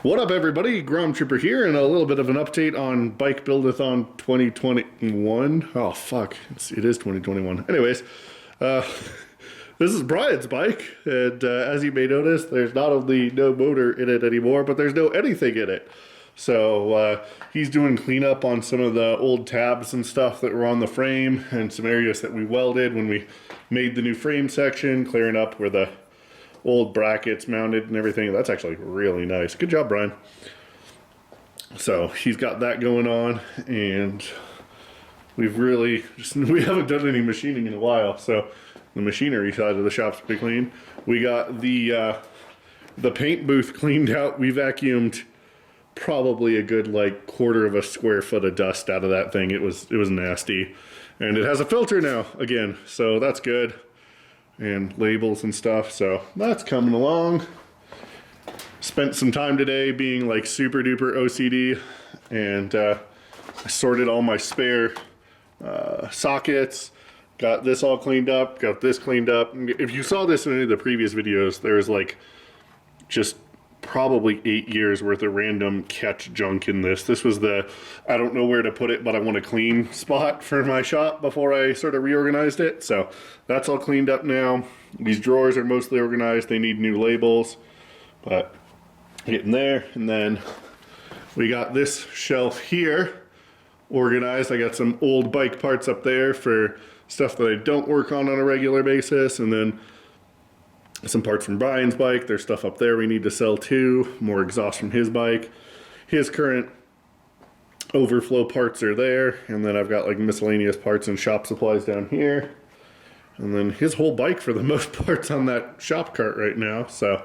What up, everybody? Gromchopper here, and a little bit of an update on Bike Build-a-thon 2021. Oh, fuck. It is 2021. Anyways, this is Brian's bike, and as you may notice, there's not only no motor in it anymore, but there's no anything in it. So he's doing cleanup on some of the old tabs and stuff that were on the frame, and some areas that we welded when we made the new frame section, clearing up where the old brackets mounted and everything. That's actually really nice. Good job, Brian. So he's got that going on, and we haven't done any machining in a while, so the machinery side of the shop's pretty clean. We got the paint booth cleaned out. We vacuumed probably a good like quarter of a square foot of dust out of that thing. It was nasty, and it has a filter now again, so that's good. And labels and stuff, so that's coming along. Spent some time today being like super duper OCD, and I sorted all my spare sockets, got this all cleaned up, got this cleaned up. If you saw this in any of the previous videos, there's like just probably 8 years worth of random catch junk in this. This was the I don't know where to put it, but I want a clean spot for my shop before I sort of reorganized it. So that's all cleaned up now. These drawers are mostly organized. They need new labels, but getting there. And then we got this shelf here organized. I got some old bike parts up there for stuff that I don't work on a regular basis, and then some parts from Brian's bike. There's stuff up there we need to sell too. More exhaust from his bike. His current overflow parts are there. And then I've got like miscellaneous parts and shop supplies down here. And then his whole bike for the most part's on that shop cart right now. So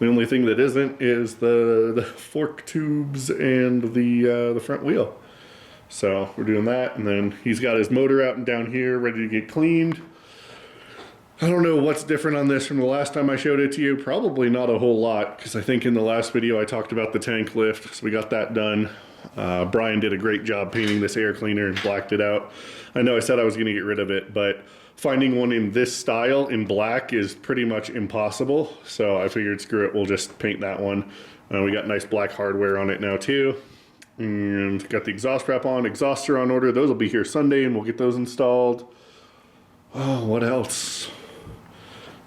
the only thing that isn't is the fork tubes and the front wheel. So we're doing that. And then he's got his motor out and down here ready to get cleaned. I don't know what's different on this from the last time I showed it to you. Probably not a whole lot, because I think in the last video I talked about the tank lift, so we got that done. Brian did a great job painting this air cleaner and blacked it out. I know I said I was going to get rid of it, but finding one in this style in black is pretty much impossible. So I figured, screw it, we'll just paint that one. We got nice black hardware on it now too. And got the exhaust wrap on, exhauster on order. Those will be here Sunday, and we'll get those installed. Oh, what else?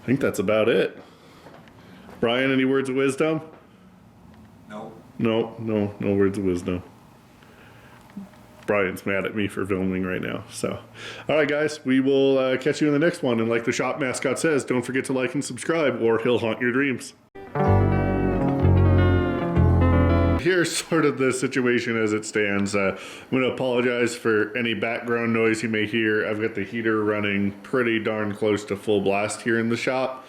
I think that's about it. Brian, any words of wisdom? No. No words of wisdom. Brian's mad at me for filming right now. So, all right, guys, we will catch you in the next one. And like the shop mascot says, don't forget to like and subscribe, or he'll haunt your dreams. Here's sort of the situation as it stands. I'm going to apologize for any background noise you may hear. I've got the heater running pretty darn close to full blast here in the shop.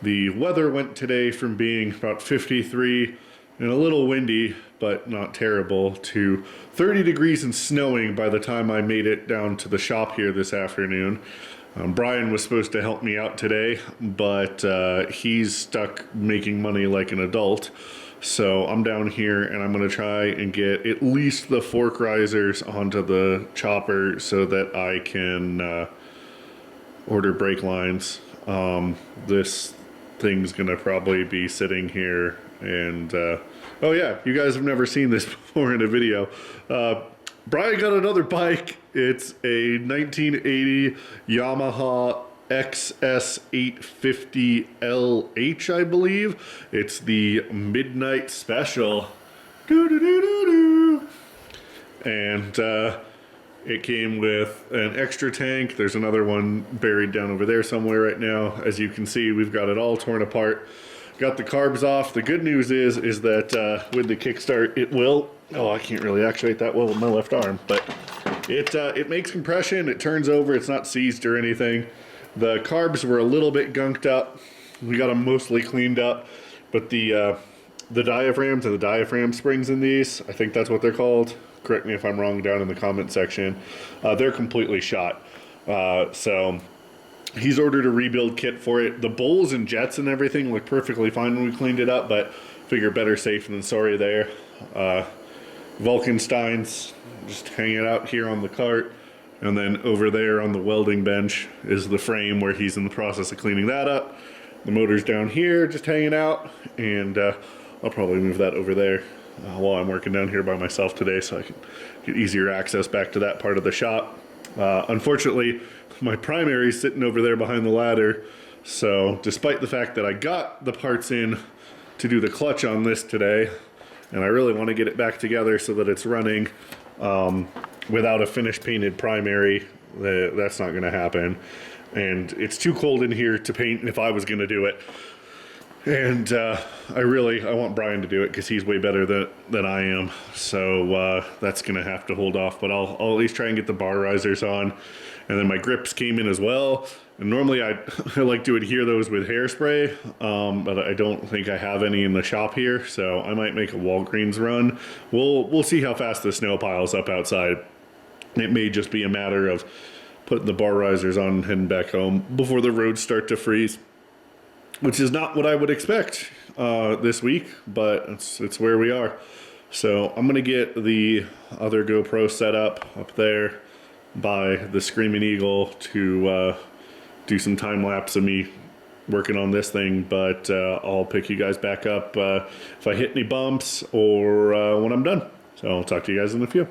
The weather went today from being about 53 and a little windy, but not terrible, to 30 degrees and snowing by the time I made it down to the shop here this afternoon. Brian was supposed to help me out today, but he's stuck making money like an adult. So I'm down here, and I'm going to try and get at least the fork risers onto the chopper so that I can order brake lines. This thing's going to probably be sitting here, and oh yeah, you guys have never seen this before in a video. Brian got another bike. It's a 1980 Yamaha XS850LH, I believe. It's the Midnight Special. And it came with an extra tank. There's another one buried down over there somewhere right now. As you can see, we've got it all torn apart. Got the carbs off. The good news is that with the kickstart, it will. Oh, I can't really actuate that well with my left arm, but it makes compression. It turns over. It's not seized or anything. The carbs were a little bit gunked up. We got them mostly cleaned up, but the diaphragms and the diaphragm springs in these, I think that's what they're called. Correct me if I'm wrong down in the comment section. They're completely shot. So he's ordered a rebuild kit for it. The bowls and jets and everything look perfectly fine when we cleaned it up, but figure better safe than sorry there. Vulcanstein's just hanging out here on the cart. And then over there on the welding bench is the frame where he's in the process of cleaning that up. The motor's down here just hanging out, and I'll probably move that over there while I'm working down here by myself today, so I can get easier access back to that part of the shop. Unfortunately, my primary is sitting over there behind the ladder, so despite the fact that I got the parts in to do the clutch on this today, and I really want to get it back together so that it's running without a finished painted primary, that's not going to happen. And it's too cold in here to paint if I was going to do it. And I want Brian to do it because he's way better than I am. So that's going to have to hold off. But I'll at least try and get the bar risers on. And then my grips came in as well. And normally I like to adhere those with hairspray, but I don't think I have any in the shop here. So I might make a Walgreens run. We'll see how fast the snow piles up outside. It may just be a matter of putting the bar risers on and heading back home before the roads start to freeze. Which is not what I would expect this week, but it's where we are. So I'm going to get the other GoPro set up there by the Screaming Eagle to do some time lapse of me working on this thing, but I'll pick you guys back up if I hit any bumps or when I'm done. So I'll talk to you guys in a few.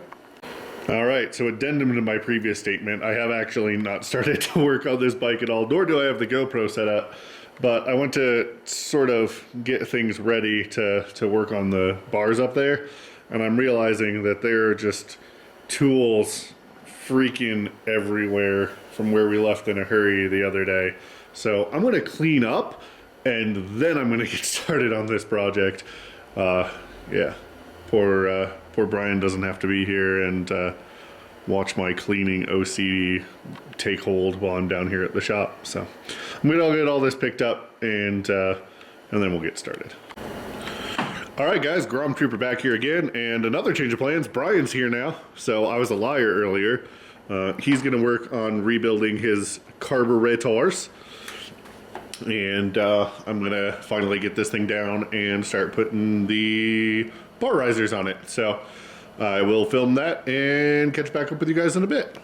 All right, so addendum to my previous statement, I have actually not started to work on this bike at all, nor do I have the GoPro set up. But I want to sort of get things ready to work on the bars up there. And I'm realizing that there are just tools freaking everywhere from where we left in a hurry the other day. So I'm going to clean up and then I'm going to get started on this project. Yeah, poor Brian doesn't have to be here and watch my cleaning OCD take hold while I'm down here at the shop. So I'm gonna get all this picked up and then we'll get started. All right, guys, Gromchopper back here again, and another change of plans. Brian's here now, so I was a liar earlier. He's gonna work on rebuilding his carburetors, and I'm gonna finally get this thing down and start putting the bar risers on it. So I will film that and catch back up with you guys in a bit.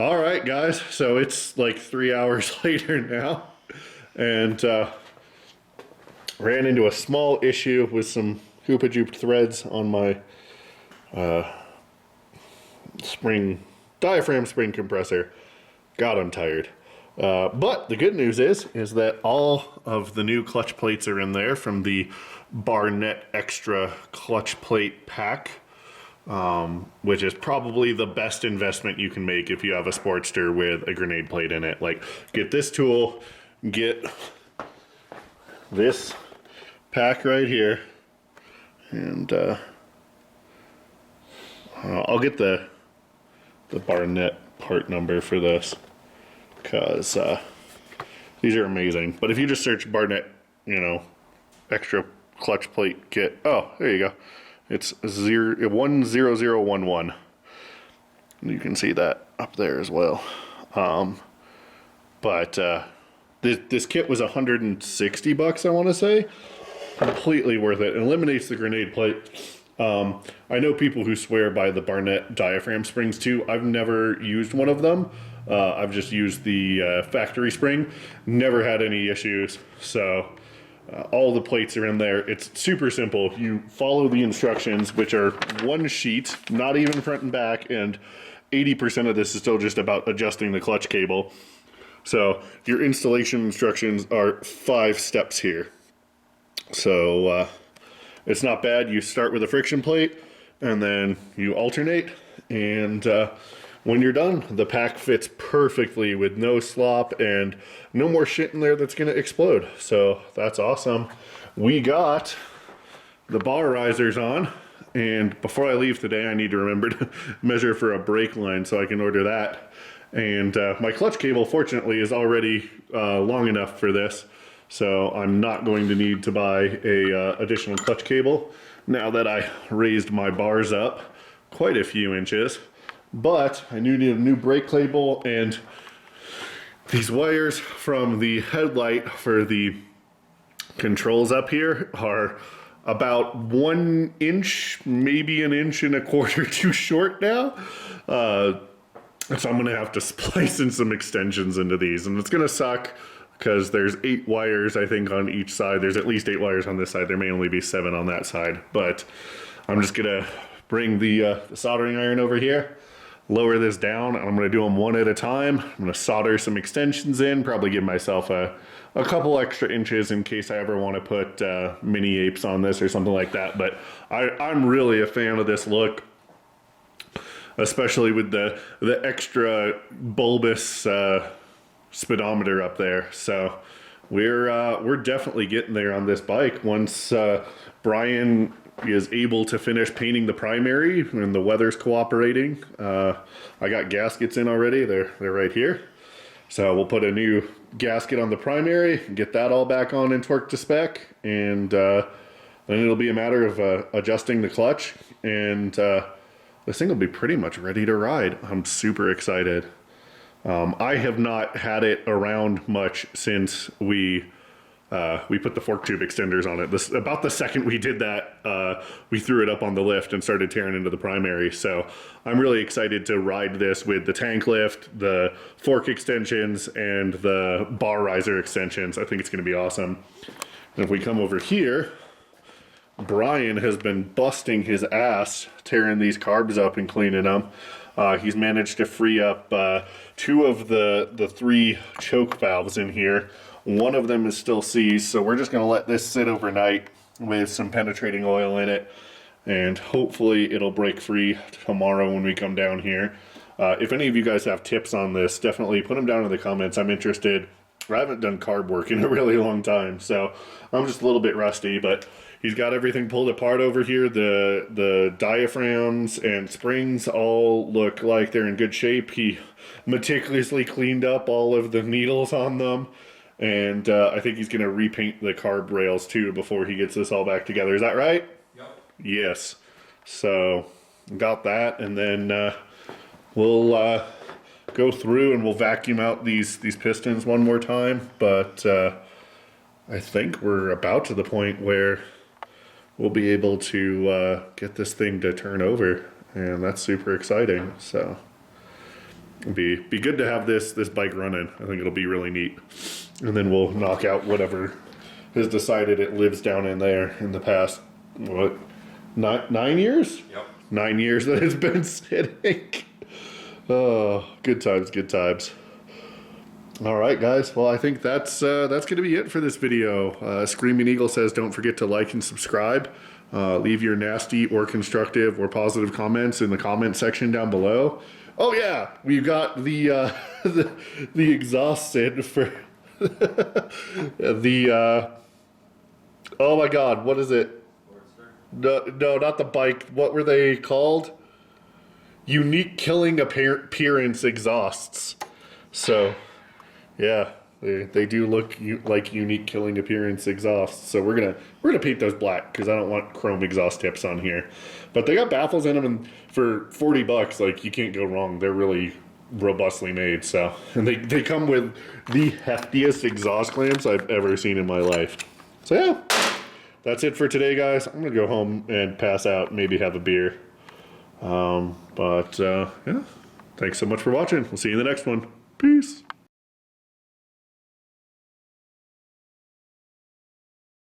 All right, guys, so it's like 3 hours later now, and ran into a small issue with some hoopa-joop threads on my diaphragm spring compressor. God, I'm tired. But the good news is that all of the new clutch plates are in there from the Barnett Extra clutch plate pack, which is probably the best investment you can make if you have a Sportster with a grenade plate in it. Like, get this tool, get this pack right here, and I'll get the Barnett part number for this, because these are amazing. But if you just search Barnett, extra clutch plate kit, oh, there you go. It's 10011. You can see that up there as well. But this kit was $160, I want to say. Completely worth it. It eliminates the grenade plate. I know people who swear by the Barnett diaphragm springs too. I've never used one of them. I've just used the factory spring. Never had any issues. So all the plates are in there. It's super simple. You follow the instructions, which are one sheet, not even front and back, and 80% of this is still just about adjusting the clutch cable. So your installation instructions are 5 steps here. So it's not bad. You start with a friction plate, and then you alternate, and when you're done, the pack fits perfectly with no slop and no more shit in there that's going to explode. So that's awesome. We got the bar risers on, and before I leave today, I need to remember to measure for a brake line so I can order that. And my clutch cable, fortunately, is already long enough for this, so I'm not going to need to buy a additional clutch cable now that I raised my bars up quite a few inches. But I need a new brake cable, and these wires from the headlight for the controls up here are about 1 inch, maybe 1.25 inches too short now. So I'm gonna have to splice in some extensions into these, and it's gonna suck because there's 8 wires, I think, on each side. There's at least 8 wires on this side. There may only be 7 on that side, but I'm just gonna bring the soldering iron over here, lower this down, and I'm gonna do them one at a time. I'm gonna solder some extensions in, probably give myself a couple extra inches in case I ever want to put mini apes on this or something like that. But I'm really a fan of this look, especially with the extra bulbous speedometer up there. So we're definitely getting there on this bike once Brian is able to finish painting the primary and the weather's cooperating. I got gaskets in already. They're right here. So we'll put a new gasket on the primary, get that all back on and torque to spec, and then it'll be a matter of adjusting the clutch, and this thing will be pretty much ready to ride. I'm super excited. I have not had it around much since we put the fork tube extenders on it. About the second we did that, we threw it up on the lift and started tearing into the primary. So I'm really excited to ride this with the tank lift, the fork extensions, and the bar riser extensions. I think it's going to be awesome. And if we come over here, Brian has been busting his ass tearing these carbs up and cleaning them. He's managed to free up 2 of the 3 choke valves in here. One of them is still seized, so we're just going to let this sit overnight with some penetrating oil in it, and hopefully it'll break free tomorrow when we come down here. If any of you guys have tips on this, definitely put them down in the comments. I'm interested. I haven't done carb work in a really long time, so I'm just a little bit rusty, but he's got everything pulled apart over here. The diaphragms and springs all look like they're in good shape. He meticulously cleaned up all of the needles on them. And I think he's going to repaint the carb rails too before he gets this all back together. Is that right? Yep. Yes. So got that, and then we'll go through and we'll vacuum out these pistons one more time. But I think we're about to the point where we'll be able to get this thing to turn over, and that's super exciting. So it'd be good to have this bike running. I think it'll be really neat. And then we'll knock out whatever has decided it lives down in there in the past, what, 9 years? Yep. 9 years that it's been sitting. Oh, good times, good times. All right, guys. Well, I think that's going to be it for this video. Screaming Eagle says, don't forget to like and subscribe. Leave your nasty or constructive or positive comments in the comment section down below. Oh yeah, we got the the exhaust in for the oh my god, what is it? No, not the bike. What were they called? Unique killing appearance exhausts. So, yeah, they do look like unique killing appearance exhausts. So we're gonna paint those black because I don't want chrome exhaust tips on here. But they got baffles in them, and for $40, like, you can't go wrong. They're really robustly made. So, and they come with the heftiest exhaust clamps I've ever seen in my life. So yeah, that's it for today, guys. I'm gonna go home and pass out, maybe have a beer. Yeah, thanks so much for watching. We'll see you in the next one. Peace.